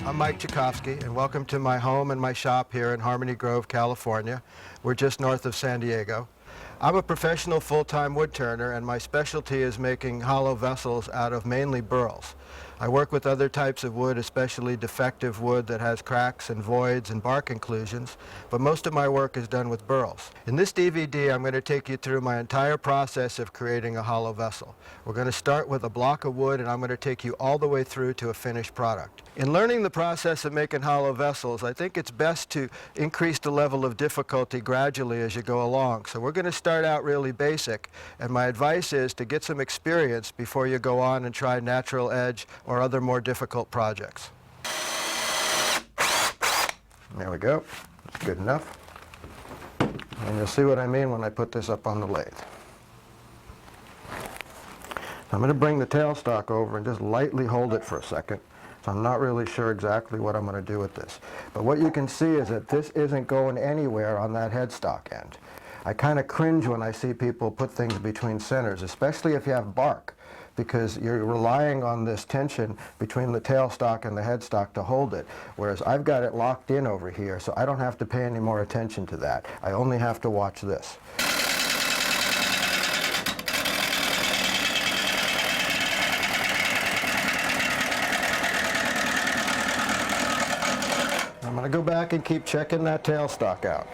I'm Mike Jackofsky, and welcome to my home and my shop here in Harmony Grove, California. We're just north of San Diego. I'm a professional full-time wood turner, and my specialty is making hollow vessels out of mainly burls. I work with other types of wood, especially defective wood that has cracks and voids and bark inclusions, but most of my work is done with burls. In this DVD, I'm going to take you through my entire process of creating a hollow vessel. We're going to start with a block of wood, and I'm going to take you all the way through to a finished product. In learning the process of making hollow vessels, I think it's best to increase the level of difficulty gradually as you go along. So we're going to start out really basic, and my advice is to get some experience before you go on and try natural edge or other more difficult projects. There we go. That's good enough. And you'll see what I mean when I put this up on the lathe. I'm going to bring the tailstock over and just lightly hold it for a second. So I'm not really sure exactly what I'm going to do with this. But what you can see is that this isn't going anywhere on that headstock end. I kind of cringe when I see people put things between centers, especially if you have bark, because you're relying on this tension between the tailstock and the headstock to hold it, whereas I've got it locked in over here, so I don't have to pay any more attention to that. I only have to watch this. I'm going to go back and keep checking that tailstock out.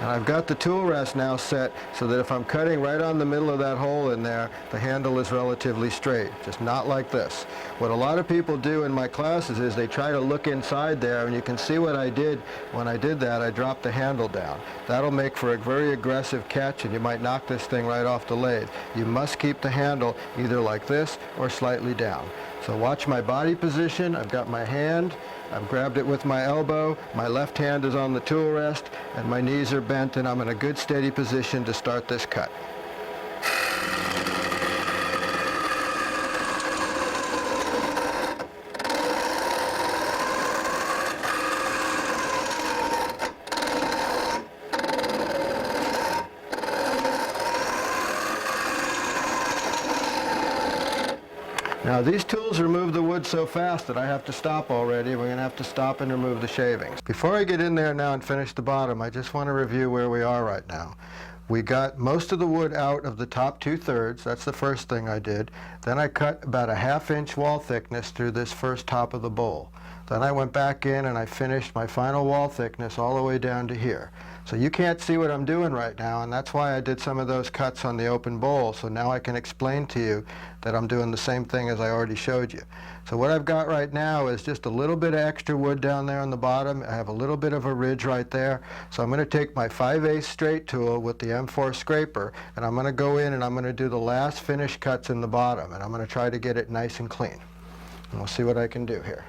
And I've got the tool rest now set so that if I'm cutting right on the middle of that hole in there, the handle is relatively straight, just not like this. What a lot of people do in my classes is they try to look inside there, and you can see what I did when I did that. I dropped the handle down. That'll make for a very aggressive catch, and you might knock this thing right off the lathe. You must keep the handle either like this or slightly down. So watch my body position. I've got my hand. I've grabbed it with my elbow, my left hand is on the tool rest, and my knees are bent, and I'm in a good steady position to start this cut. Now these tools remove the wood so fast that I have to stop already. We're going to have to stop and remove the shavings. Before I get in there now and finish the bottom, I just want to review where we are right now. We got most of the wood out of the top 2/3. That's the first thing I did. Then I cut about a 1/2 inch wall thickness through this first top of the bowl. Then I went back in and I finished my final wall thickness all the way down to here. So you can't see what I'm doing right now, and that's why I did some of those cuts on the open bowl, so now I can explain to you that I'm doing the same thing as I already showed you. So what I've got right now is just a little bit of extra wood down there on the bottom. I have a little bit of a ridge right there. So I'm going to take my 5/8 straight tool with the M4 scraper, and I'm going to go in and I'm going to do the last finish cuts in the bottom, and I'm going to try to get it nice and clean. And we'll see what I can do here.